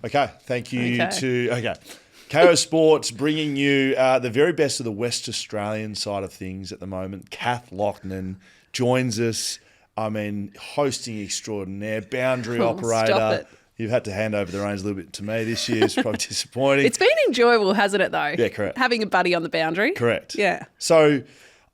Okay, thank you to Kayo Sports bringing you the very best of the West Australian side of things at the moment. Kath Loughnan joins us. I mean, hosting extraordinaire, boundary operator. Stop it. You've had to hand over the reins a little bit to me this year. It's probably disappointing. It's been enjoyable, hasn't it, though? Yeah, correct. Having a buddy on the boundary. Correct. Yeah. So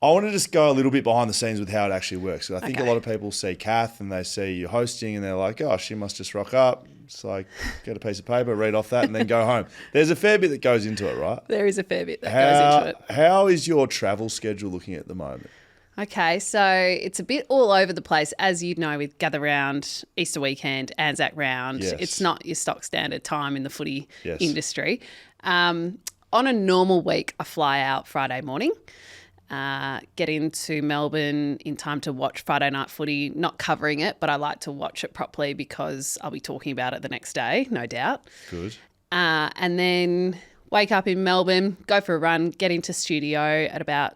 I want to just go a little bit behind the scenes with how it actually works. I think Okay. a lot of people see Kath and they see you hosting and they're like, oh, she must just rock up. It's like, get a piece of paper, read off that and then go home. There's a fair bit that goes into it, right? There is a fair bit that goes into it. How is your travel schedule looking at the moment? Okay, so it's a bit all over the place, as you know, with Gather Round, Easter weekend, Anzac Round. Yes. It's not your stock standard time in the footy Yes. industry. On a normal week, I fly out Friday morning, get into Melbourne in time to watch Friday night footy, not covering it, but I like to watch it properly because I'll be talking about it the next day, no doubt. Good. And then wake up in Melbourne, go for a run, get into studio at about,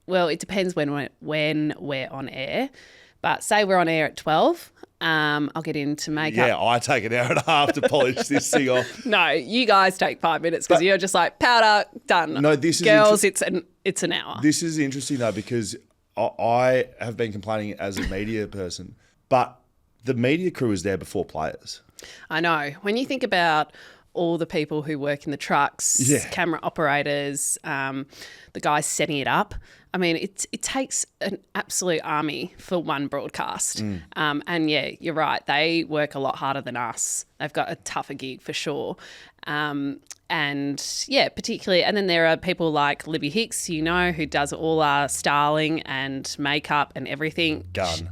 well, it depends when we're on air. But say we're on air at 12, I'll get into makeup. Yeah, I take an hour and a half to polish this thing off. No, you guys take 5 minutes because you're just like, powder, done. No, this is Girls, it's an hour. This is interesting though because I have been complaining as a media person, but the media crew is there before players. I know. When you think about all the people who work in the trucks, camera operators, the guys setting it up. I mean, it takes an absolute army for one broadcast. And yeah, you're right. They work a lot harder than us. They've got a tougher gig for sure. And yeah, particularly, and then there are people like Libby Hicks, you know, who does all our styling and makeup and everything. Gun.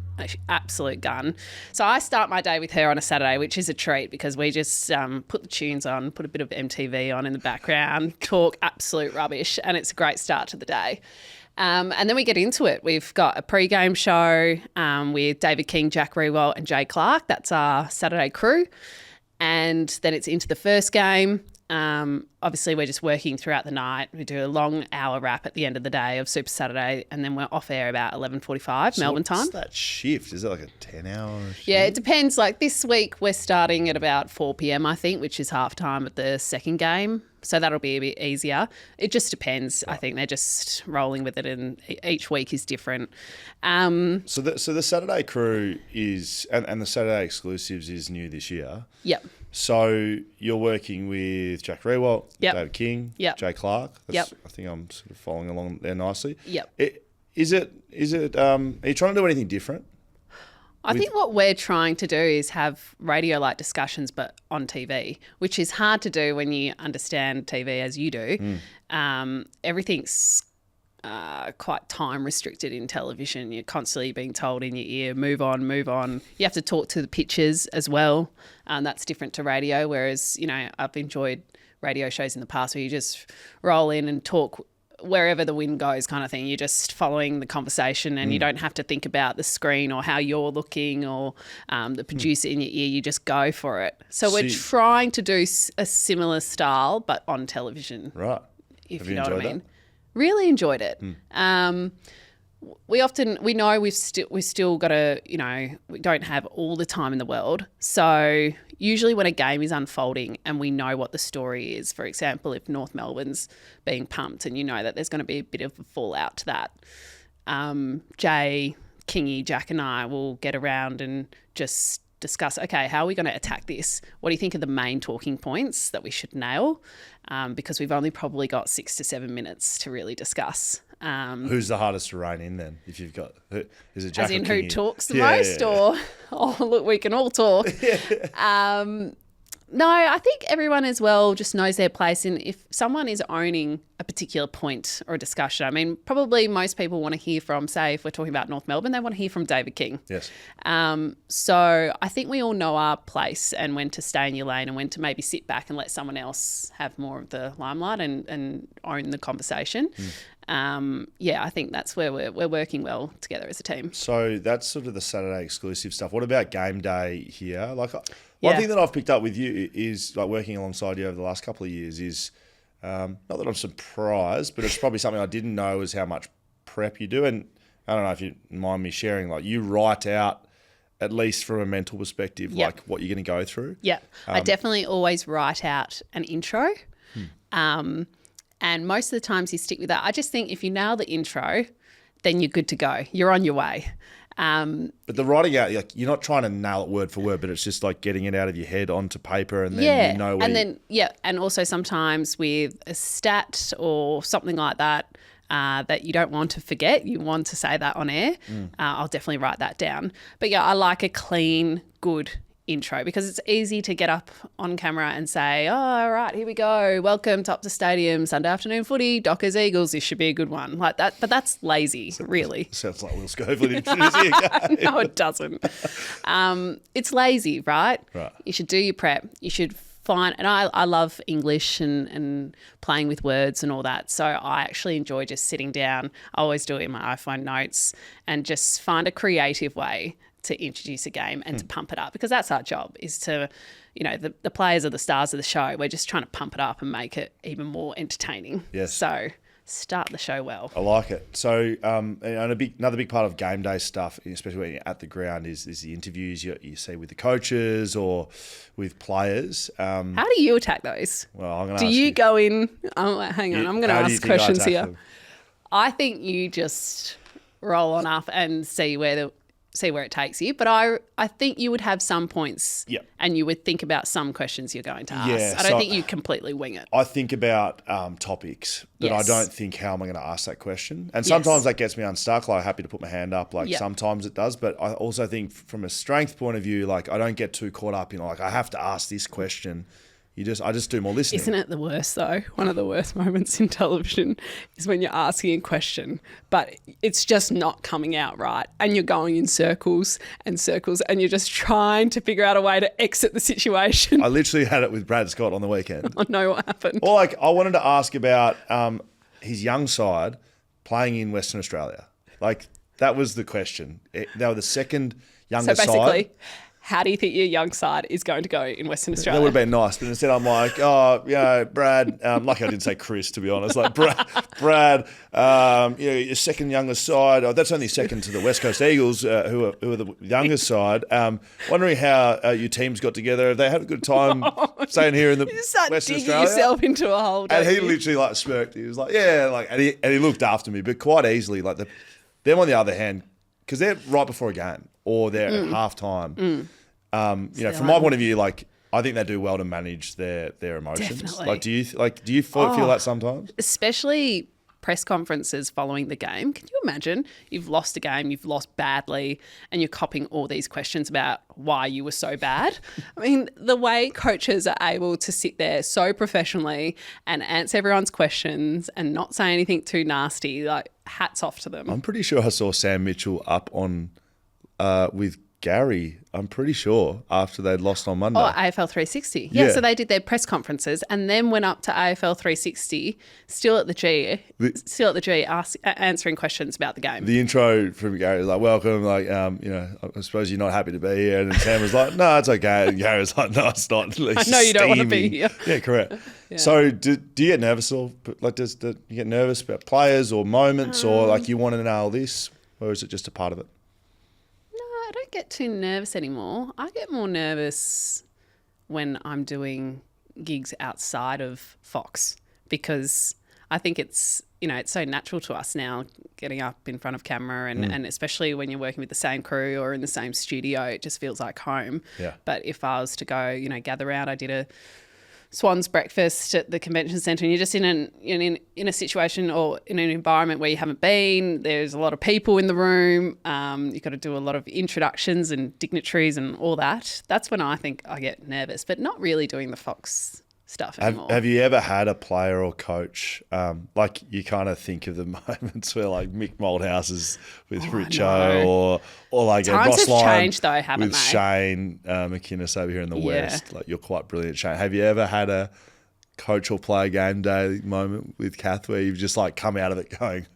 Absolute gun. So I start my day with her on a Saturday, which is a treat because we just put the tunes on, put a bit of MTV on in the background, talk absolute rubbish, and it's a great start to the day. And then we get into it. We've got a pre-game show with David King, Jack Riewoldt and Jay Clark. That's our Saturday crew. And then it's into the first game. Obviously, we're just working throughout the night. We do a long hour wrap at the end of the day of Super Saturday, and then we're off air about 11:45 Melbourne time. What's that shift? Is it like a 10-hour shift? Yeah, it depends. Like this week, we're starting at about 4 p.m, I think, which is half time at the second game. So that'll be a bit easier. It just depends. Right. I think they're just rolling with it, and each week is different. So the Saturday crew is, and the Saturday exclusives is new this year. Yep. So you're working with Jack Riewoldt, David King, Yep. Jay Clark. Yep. I think I'm sort of following along there nicely. Yep. Is it? Are you trying to do anything different? I think what we're trying to do is have radio-like discussions but on TV, which is hard to do when you understand TV as you do. Everything's quite time-restricted in television. You're constantly being told in your ear, move on, move on. You have to talk to the pitches as well. That's different to radio, whereas, you know, I've enjoyed radio shows in the past where you just roll in and talk wherever the wind goes kind of thing. You're just following the conversation and you don't have to think about the screen or how you're looking or the producer in your ear. You just go for it. So we're trying to do a similar style but on television. Right. If Have you know what I mean. that? Really enjoyed it. We know we've still got to, you know, we don't have all the time in the world. So usually when a game is unfolding and we know what the story is, for example, if North Melbourne's being pumped and you know that there's going to be a bit of a fallout to that, Jay, Kingy, Jack and I will get around and just discuss, okay, how are we going to attack this? What do you think are the main talking points that we should nail? Because we've only probably got 6 to 7 minutes to really discuss. Who's the hardest to rein in then? If you've got, is it Jack as in or who Kingy? talks the most, or look, we can all talk. No, I think everyone as well just knows their place. And if someone is owning a particular point or a discussion, I mean, probably most people want to hear from, say, if we're talking about North Melbourne, they want to hear from David King. Yes. So I think we all know our place and when to stay in your lane and when to maybe sit back and let someone else have more of the limelight and own the conversation. I think that's where we're working well together as a team. So that's sort of the Saturday exclusive stuff. What about game day here? Like one thing that I've picked up with you is, like, working alongside you over the last couple of years is, not that I'm surprised, but it's probably something I didn't know is how much prep you do. And I don't know if you mind me sharing, like, you write out at least from a mental perspective, Yep. like what you're going to go through. Yeah. I definitely always write out an intro. And most of the times you stick with that. I just think if you nail the intro, then you're good to go. You're on your way. But the writing out, like, you're not trying to nail it word for word, but it's just like getting it out of your head onto paper, and then you know where. And also sometimes with a stat or something like that that you don't want to forget, you want to say that on air. I'll definitely write that down. But yeah, I like a clean, good intro because it's easy to get up on camera and say, oh, all right, here we go. Welcome to Up to Stadium, Sunday afternoon footy, Dockers, Eagles. This should be a good one. Like that, but that's lazy, really. Sounds like Will Schofield introducing a game. No, it doesn't. It's lazy, right? Right. You should do your prep. You should find, and I love English and playing with words and all that. So I actually enjoy just sitting down. I always do it in my iPhone notes and just find a creative way to introduce a game and to pump it up, because that's our job, is to, you know, the players are the stars of the show. We're just trying to pump it up and make it even more entertaining. Yes. So start the show well. I like it. So and another big part of game day stuff, especially when you're at the ground, is the interviews you see with the coaches or with players. How do you attack those? Well, I'm going to ask you go in? Oh, hang on, I'm going to ask questions here. them? I think you just roll on up and see where it takes you. But I think you would have some points and you would think about some questions you're going to ask. Yeah, I don't think you completely wing it. I think about topics, but I don't think how am I going to ask that question. And sometimes that gets me unstuck, like happy to put my hand up, like sometimes it does. But I also think from a strength point of view, like I don't get too caught up in like I have to ask this question. I just do more listening. Isn't it the worst though? One of the worst moments in television is when you're asking a question, but it's just not coming out right. And you're going in circles and circles and you're just trying to figure out a way to exit the situation. I literally had it with Brad Scott on the weekend. I know what happened. Or like I wanted to ask about his young side playing in Western Australia. Like that was the question. They were the second youngest side. So basically, how do you think your young side is going to go in Western Australia? That would have been nice, but instead I'm like, Brad, lucky I didn't say Chris, to be honest. Like, Brad, your second youngest side, that's only second to the West Coast Eagles, who are the youngest side. Wondering how your teams got together. Have they had a good time staying here in the Western Australia? You start yourself into a hole, and he literally like smirked. He was like, and he looked after me, but quite easily. Like them on the other hand, because they're right before a game or they're at halftime. From my point of view, like I think they do well to manage their emotions. Definitely. Like, do you feel that sometimes? Especially press conferences following the game. Can you imagine? You've lost a game, you've lost badly, and you're copping all these questions about why you were so bad. I mean, the way coaches are able to sit there so professionally and answer everyone's questions and not say anything too nasty, like hats off to them. I'm pretty sure I saw Sam Mitchell up on with Gary, I'm pretty sure, after they'd lost on Monday. Oh, AFL 360. Yeah, so they did their press conferences and then went up to AFL 360, still at the G, answering questions about the game. The intro from Gary was like, welcome, like, I suppose you're not happy to be here. And Sam was like, no, it's okay. And Gary was like, no, it's not. I know you don't want to be here. Yeah, correct. Yeah. So do you get nervous or like do you get nervous about players or moments or like you want to nail this, or is it just a part of it? I don't get too nervous anymore. I get more nervous when I'm doing gigs outside of Fox because I think it's so natural to us now getting up in front of camera and especially when you're working with the same crew or in the same studio, it just feels like home. Yeah. But if I was to go, gather around, I did a Swan's breakfast at the convention centre and you're just in a situation or in an environment where you haven't been, there's a lot of people in the room, you've got to do a lot of introductions and dignitaries and all that. That's when I think I get nervous, but not really doing the Fox stuff anymore. Have you ever had a player or coach, like you kind of think of the moments where like Mick Moldhouse is with Richo or like a Ross Lyon changed though, haven't with they? Shane McInnes over here in the West. Like you're quite brilliant, Shane. Have you ever had a coach or player game day moment with Kath where you've just like come out of it going,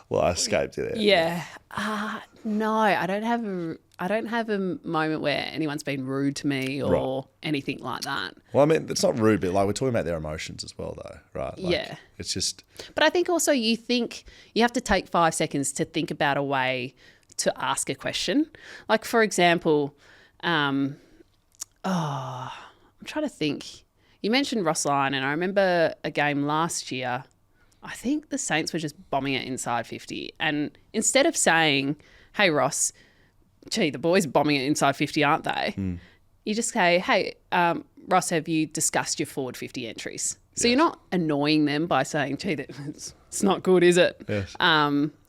well, I escaped it? Yeah. No, I don't have a moment where anyone's been rude to me or anything like that. Well, I mean, it's not rude, but like we're talking about their emotions as well, though, right? Like, yeah. It's just. But I think also you have to take 5 seconds to think about a way to ask a question. Like, for example, I'm trying to think. You mentioned Ross Lyon, and I remember a game last year. I think the Saints were just bombing it inside 50. And instead of saying, hey, Ross, gee, the boys bombing it inside 50, aren't they? You just say, hey, Ross, have you discussed your forward 50 entries? So you're not annoying them by saying, gee, it's not good, is it? Yes.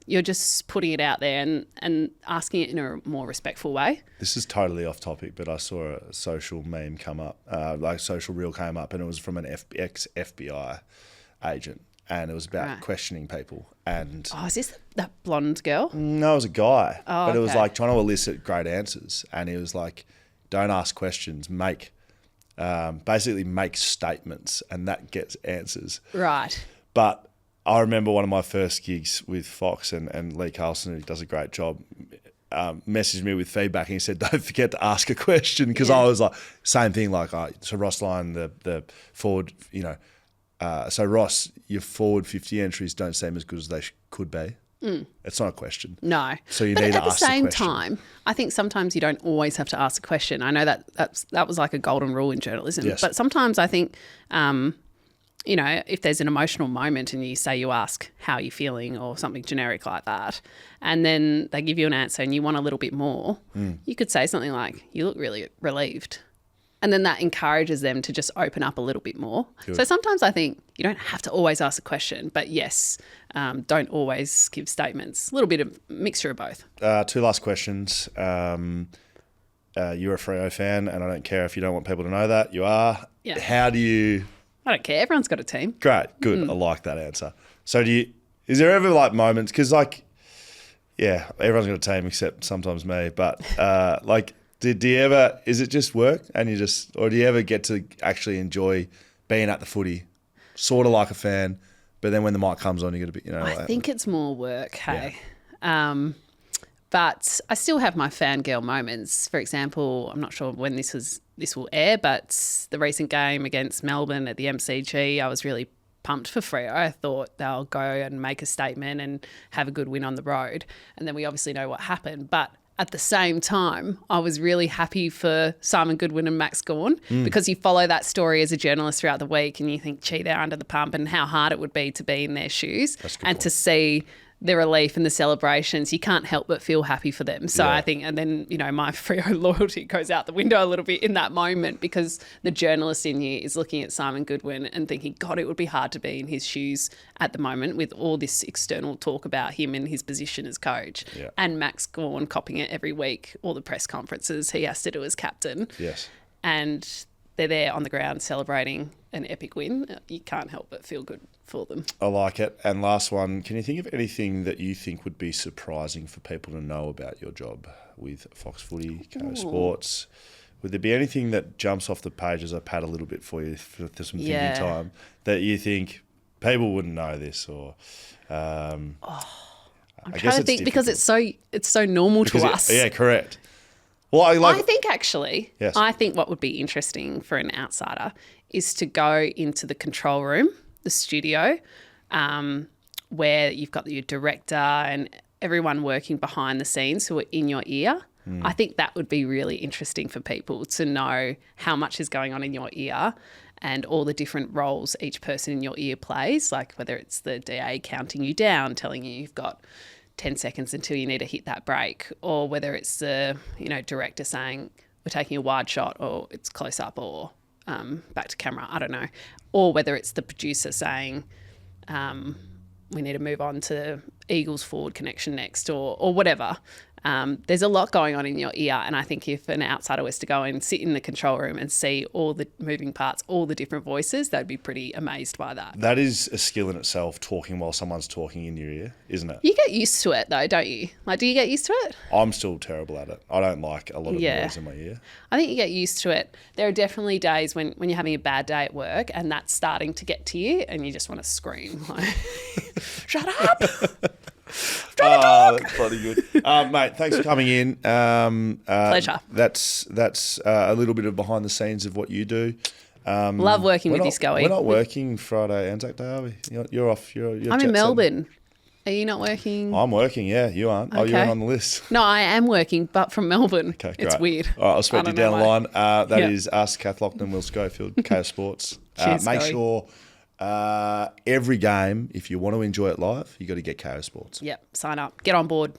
You're just putting it out there and asking it in a more respectful way. This is totally off topic, but I saw a social meme come up, social reel came up, and it was from an ex-FBI agent, and it was about questioning people. And is this that blonde girl? No, it was a guy, but it was okay. like trying to elicit great answers, and he was like, don't ask questions, basically make statements, and that gets answers. Right. But I remember one of my first gigs with Fox, and Lee Carlson, who does a great job, messaged me with feedback, and he said, don't forget to ask a question, because I was like, same thing, like, so Ross Lyon, the forward, so Ross, your forward 50 entries don't seem as good as they could be. It's not a question. No. So you need to ask the question. At the same time, I think sometimes you don't always have to ask a question. I know that was like a golden rule in journalism. Yes. But sometimes I think, if there's an emotional moment and you ask, how are you feeling, or something generic like that, and then they give you an answer and you want a little bit more, you could say something like, you look really relieved. And then that encourages them to just open up a little bit more. Good. So sometimes I think you don't have to always ask a question, but yes, don't always give statements. A little bit of mixture of both. 2 last questions. You're a Freo fan, and I don't care if you don't want people to know that. You are. Yeah. How do you... I don't care. Everyone's got a team. Great. Good. I like that answer. So is there ever like moments, because everyone's got a team except sometimes me, but do you ever, is it just work and or do you ever get to actually enjoy being at the footy, sort of like a fan, but then when the mic comes on, you got to be, I think it's more work, hey. Yeah. But I still have my fangirl moments. For example, I'm not sure when this will air, but the recent game against Melbourne at the MCG, I was really pumped for Freo. I thought they'll go and make a statement and have a good win on the road. And then we obviously know what happened. But at the same time, I was really happy for Simon Goodwin and Max Gawn, because you follow that story as a journalist throughout the week and you think, gee, they're under the pump, and how hard it would be to be in their shoes and to see the relief and the celebrations. You can't help but feel happy for them. So I think, and then, my Freo loyalty goes out the window a little bit in that moment, because the journalist in you is looking at Simon Goodwin and thinking, God, it would be hard to be in his shoes at the moment with all this external talk about him and his position as coach. Yeah. And Max Gawn copping it every week, all the press conferences he has to do as captain. Yes. And they're there on the ground celebrating an epic win. You can't help but feel good for them. I like it. And last one, can you think of anything that you think would be surprising for people to know about your job with Fox Footy, Kayo Sports? Would there be anything that jumps off the page as I pad a little bit for you for some thinking time that you think people wouldn't know this? Or I'm trying to think, because it's so normal to us. Yeah, correct. Well, I think actually, I think what would be interesting for an outsider is to go into the control room, the studio, where you've got your director and everyone working behind the scenes who are in your ear. I think that would be really interesting for people to know how much is going on in your ear and all the different roles each person in your ear plays, like whether it's the DA counting you down, telling you you've got 10 seconds until you need to hit that break, or whether it's the director saying we're taking a wide shot, or it's close up, or back to camera, I don't know, or whether it's the producer saying we need to move on to Eagles forward connection next, or whatever. There's a lot going on in your ear, and I think if an outsider was to go and sit in the control room and see all the moving parts, all the different voices, they'd be pretty amazed by that. That is a skill in itself, talking while someone's talking in your ear, isn't it? You get used to it though, don't you? Like, do you get used to it? I'm still terrible at it. I don't like a lot of noise in my ear. I think you get used to it. There are definitely days when you're having a bad day at work and that's starting to get to you and you just want to scream, like, shut up! That's bloody good. Mate, thanks for coming in. Pleasure. That's a little bit of behind the scenes of what you do. Love working with you, Scully. We're not working Friday Anzac Day, are we? You're off. I'm in Melbourne. Are you not working? I'm working, yeah. You aren't. Oh, you're Okay. on the list. No, I am working, but from Melbourne. Okay, It's great. weird. All right, I'll speak to you down the line. That Yeah. is us, Kath Loughnan, Will Schofield, Kayo Sports. Cheers, Make Scully. sure every game, if you want to enjoy it live, you got to get Kayo Sports. Yep, sign up. Get on board.